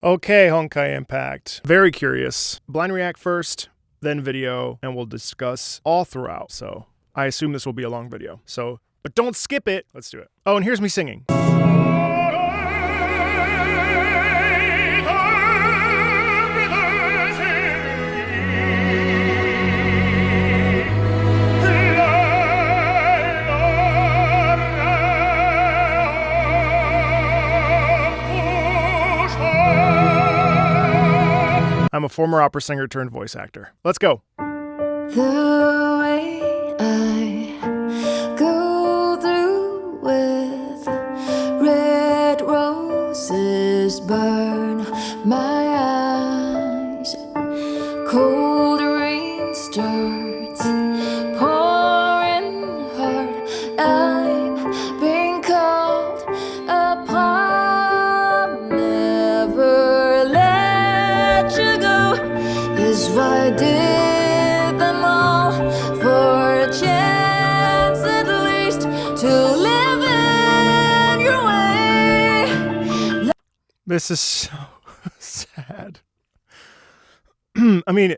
Okay, Honkai Impact. Very curious. Blind react first, then video, and we'll discuss all throughout. So I assume this will be a long video. But don't skip it. Let's do it. Oh, and here's me singing. I'm a former opera singer turned voice actor. Let's go. The way I go through with red roses burn my eyes. Cold rain starts pouring hard. I'm being called upon. Never let you go is why I did them all for a chance at least to live in your way. This is so sad. I mean,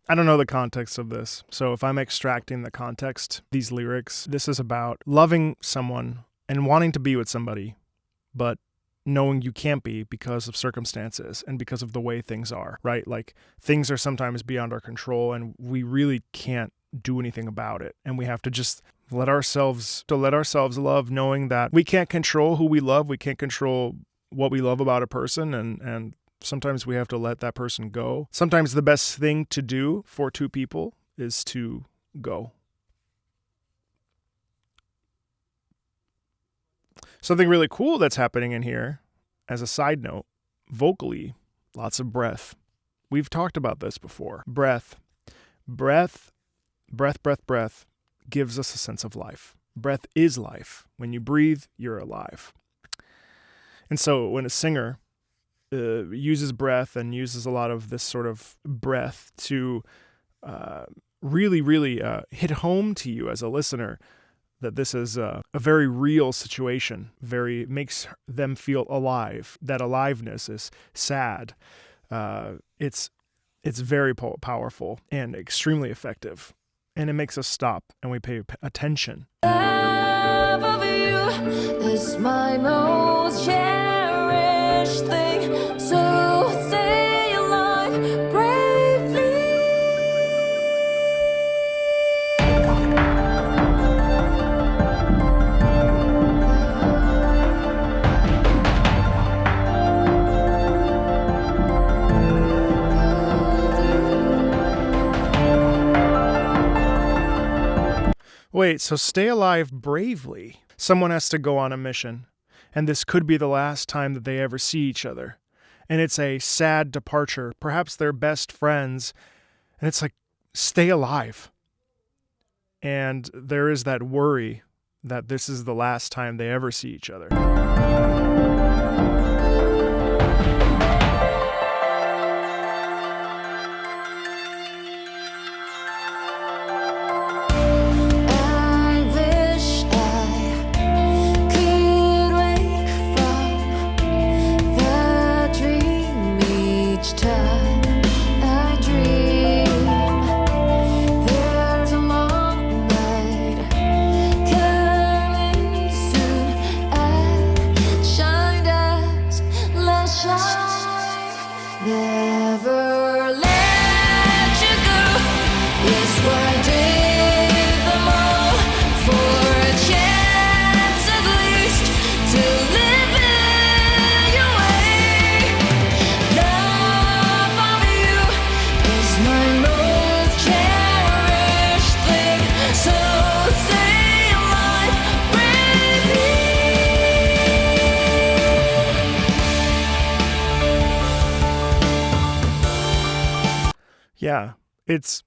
I don't know the context of this. So if I'm extracting the context, these lyrics, this is about loving someone and wanting to be with somebody, but knowing you can't be because of circumstances and because of the way things are, right? Like things are sometimes beyond our control and we really can't do anything about it. And we have to just let ourselves love, knowing that we can't control who we love. We can't control what we love about a person. And sometimes we have to let that person go. Sometimes the best thing to do for two people is to go. Something really cool that's happening in here, as a side note, vocally, lots of breath. We've talked about this before. Breath gives us a sense of life. Breath is life. When you breathe, you're alive. And so when a singer uses breath and uses a lot of this sort of breath to really hit home to you as a listener, that this is a very real situation, makes them feel alive. That aliveness is sad. It's very powerful and extremely effective. And it makes us stop and we pay attention. Love of you is my most cherished thing. So stay alive bravely. Wait, so stay alive bravely. Someone has to go on a mission, and this could be the last time that they ever see each other. And it's a sad departure. Perhaps they're best friends, and it's like, stay alive. And there is that worry that this is the last time they ever see each other. Yeah, this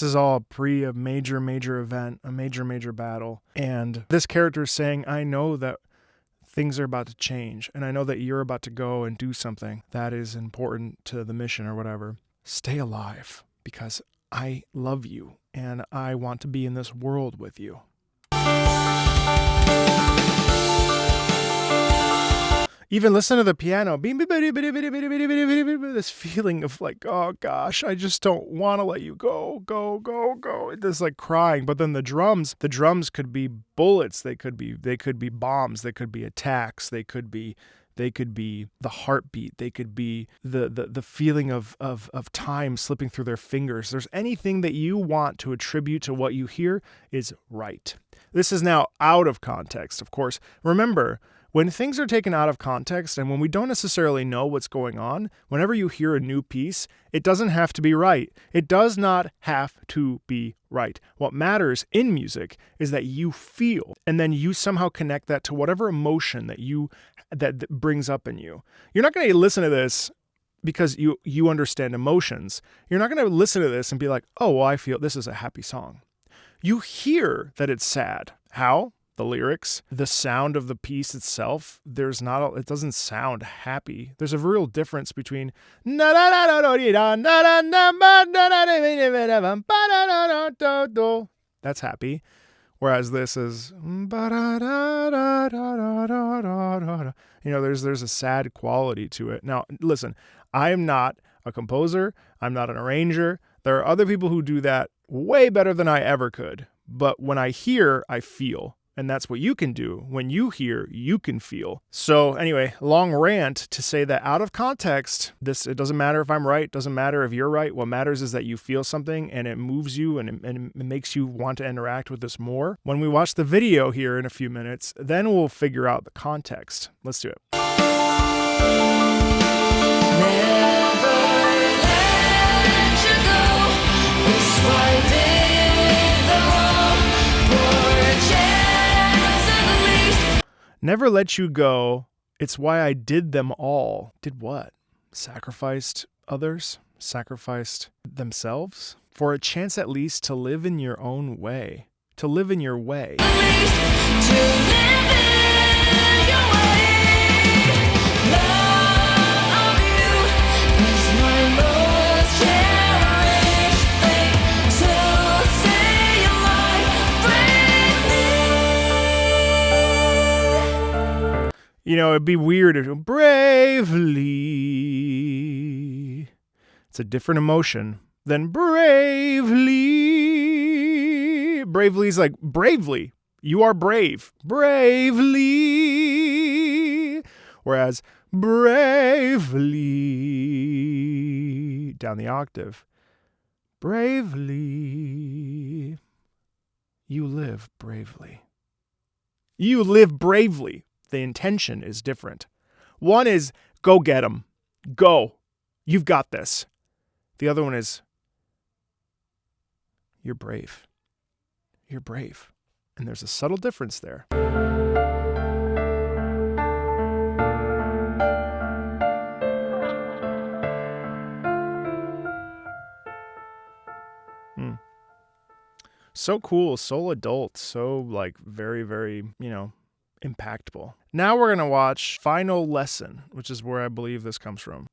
is all pre a major event, a major battle. And this character is saying, I know that things are about to change, and I know that you're about to go and do something that is important to the mission or whatever. Stay alive, because I love you, and I want to be in this world with you. Even listen to the piano. This feeling of like, oh gosh, I just don't want to let you go, go, go, go. This like crying. But then the drums could be bullets. They could be bombs. They could be attacks. They could be the heartbeat. They could be the feeling of time slipping through their fingers. There's anything that you want to attribute to what you hear is right. This is now out of context, of course. Remember, when things are taken out of context and when we don't necessarily know what's going on, whenever you hear a new piece, it doesn't have to be right. It does not have to be right. What matters in music is that you feel, and then you somehow connect that to whatever emotion that brings up in you. You're not going to listen to this because you understand emotions. You're not going to listen to this and be like, oh, well, I feel this is a happy song. You hear that it's sad. How? The lyrics, the sound of the piece itself, it doesn't sound happy. There's a real difference between that's happy, whereas this is there's a sad quality to it. Now, listen, I am not a composer. I'm not an arranger. There are other people who do that way better than I ever could. But when I hear, I feel. And that's what you can do. When you hear, you can feel. So anyway, long rant to say that out of context, it doesn't matter if I'm right, it doesn't matter if you're right. What matters is that you feel something and it moves you and it makes you want to interact with this more. When we watch the video here in a few minutes, then we'll figure out the context. Let's do it. Never let you go. It's why I did them all. Did what? Sacrificed others? Sacrificed themselves? For a chance at least to live in your own way. To live in your way. You know, it'd be weird if bravely. It's a different emotion than bravely. Bravely is like bravely. You are brave. Bravely. Whereas bravely, down the octave. Bravely. You live bravely. You live bravely. The intention is different. One is, go get them. Go. You've got this. The other one is, you're brave. You're brave. And there's a subtle difference there. So cool, so adult, so like very, very, impactful. Now we're going to watch Final Lesson, which is where I believe this comes from.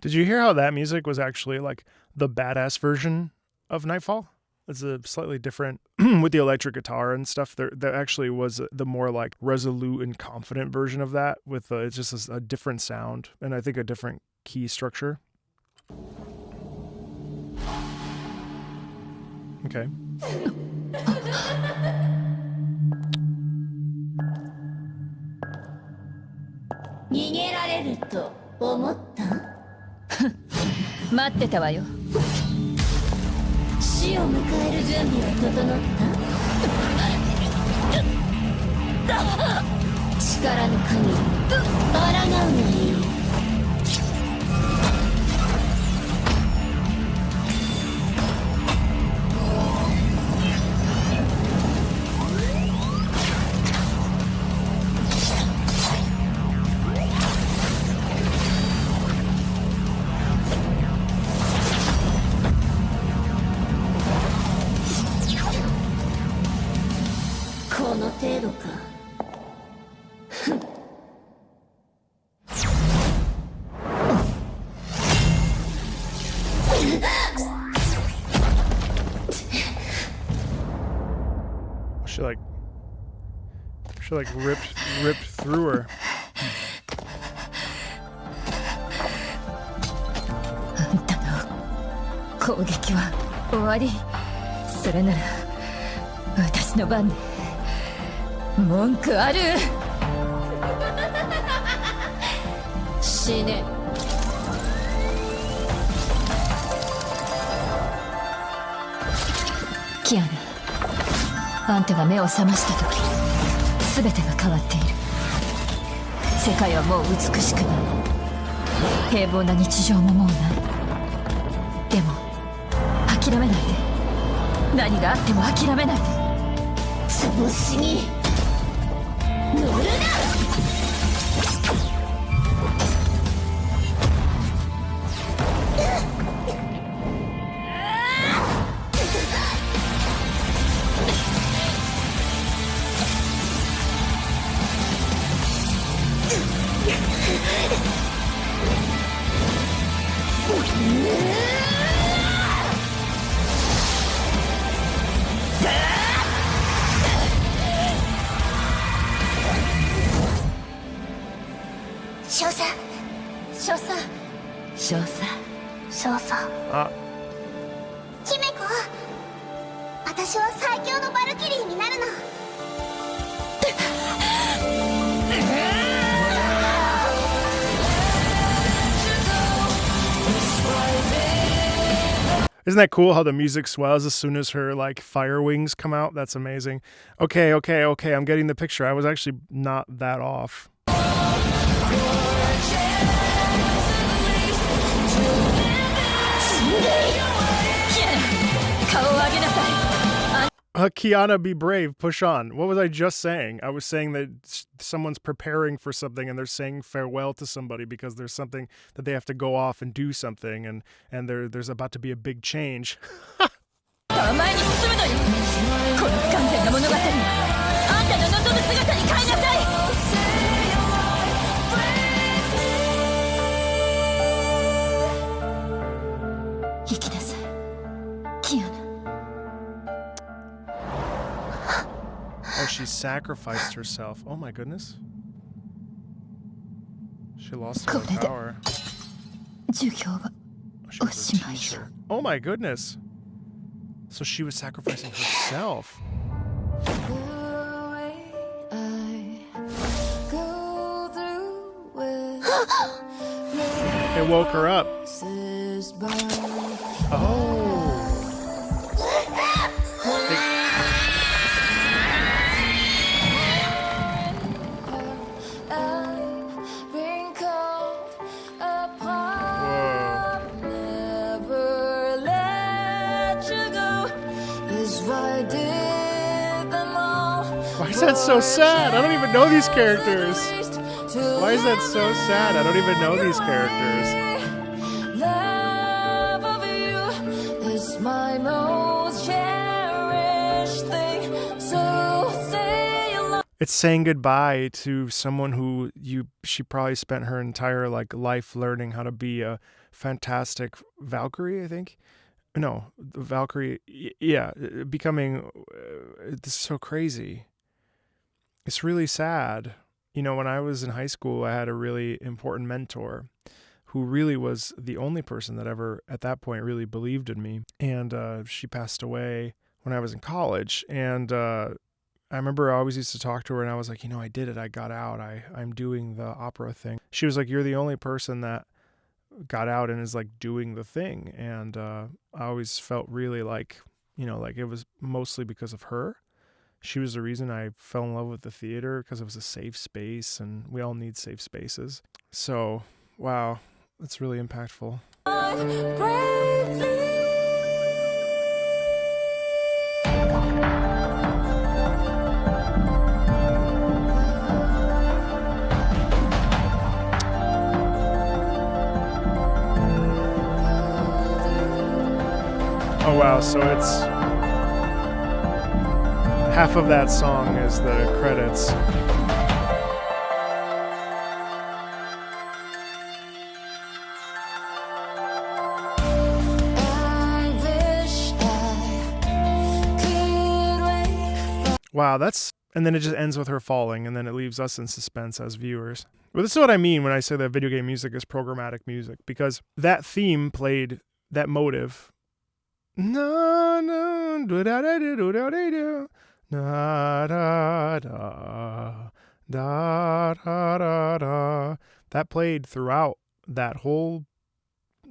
Did you hear how that music was actually like the badass version of Nightfall? It's a slightly different with the electric guitar and stuff. There actually was the more like resolute and confident version of that with it's just a different sound and I think a different key structure. Okay. She like ripped through her. Kiana, あんたが目を覚ました時、全てが変わっている。世界はもう美しくない。平凡な日常ももうない。でも諦めないで。何があっても諦めないで。調子に乗るな。あ、姫子、私は最強のバルキリーになるの。Isn't that cool how the music swells as soon as her like fire wings come out? That's amazing. Okay, I'm getting the picture. I was actually not that off. Kiana, be brave, push on. What was I just saying? I was saying that someone's preparing for something and they're saying farewell to somebody because there's something that they have to go off and do something and there's about to be a big change. Oh, she sacrificed herself. Oh my goodness. She lost her power. Oh, she was a teacher. Oh my goodness. So she was sacrificing herself. It woke her up. Oh. Why is that so sad? I don't even know these characters. Why is that so sad? I don't even know these characters. It's saying goodbye to someone who she probably spent her entire life learning how to be a fantastic Valkyrie, I think. no, Valkyrie, yeah, becoming, it's so crazy. It's really sad. You know, when I was in high school, I had a really important mentor who really was the only person that ever, at that point, really believed in me. And she passed away when I was in college. And I remember I always used to talk to her, and I was like, you know, I did it. I got out. I'm doing the opera thing. She was like, you're the only person that got out and is like doing the thing. And I always felt really like, you know, like it was mostly because of her. She was the reason I fell in love with the theater, because it was a safe space, and we all need safe spaces. So, wow, that's really impactful. Oh wow, so it's half of that song is the credits. Wow, and then it just ends with her falling, and then it leaves us in suspense as viewers. Well, this is what I mean when I say that video game music is programmatic music, because that theme played, that motive. No, no, da da da da da da da da da da da. That played throughout that whole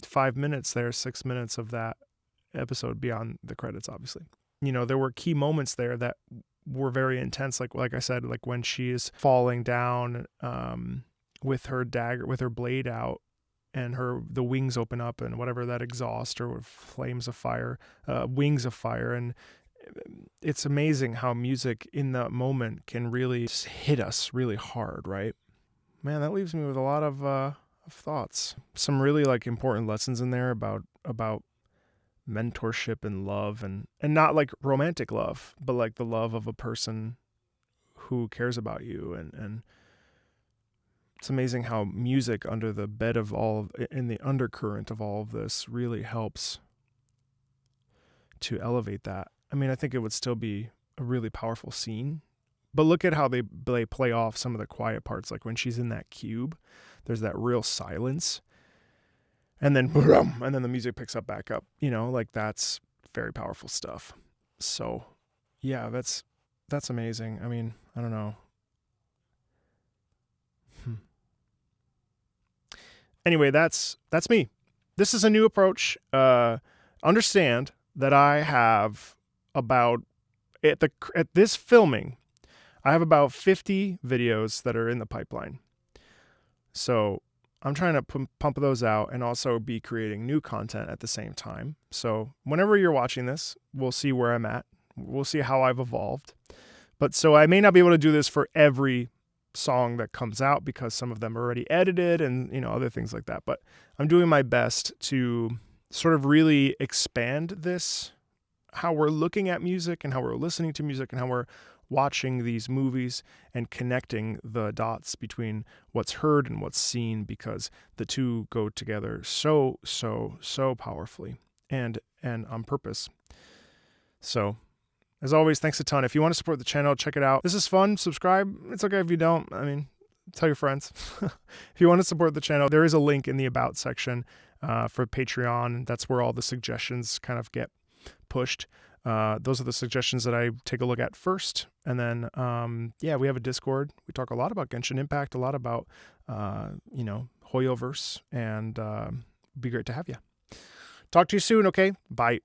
5 minutes there, 6 minutes of that episode beyond the credits, obviously. You know, there were key moments there that were very intense, like I said, like when she is falling down with her dagger, with her blade out, and the wings open up, and whatever that exhaust or flames of fire, wings of fire. And it's amazing how music in that moment can really just hit us really hard, right? Man, that leaves me with a lot of thoughts. Some really like important lessons in there about mentorship and love, and not like romantic love, but like the love of a person who cares about you. And it's amazing how music under the bed of in the undercurrent of all of this really helps to elevate that. I mean, I think it would still be a really powerful scene, but look at how they play off some of the quiet parts. Like when she's in that cube, there's that real silence. And then, the music picks up back up, you know, like that's very powerful stuff. So yeah, that's amazing. I mean, I don't know. Anyway, that's me. This is a new approach. Understand that I have about, at this filming, I have about 50 videos that are in the pipeline. So I'm trying to pump those out and also be creating new content at the same time. So whenever you're watching this, we'll see where I'm at. We'll see how I've evolved. But so I may not be able to do this for every song that comes out, because some of them are already edited and, you know, other things like that. But I'm doing my best to sort of really expand this, how we're looking at music and how we're listening to music and how we're watching these movies, and connecting the dots between what's heard and what's seen, because the two go together so powerfully and on purpose. So as always, thanks a ton. If you want to support the channel, check it out. This is fun. Subscribe. It's okay if you don't. I mean, tell your friends. If you want to support the channel, there is a link in the About section for Patreon. That's where all the suggestions kind of get pushed. Those are the suggestions that I take a look at first. And then, we have a Discord. We talk a lot about Genshin Impact, a lot about, YU-WEI, and be great to have you. Talk to you soon, okay? Bye.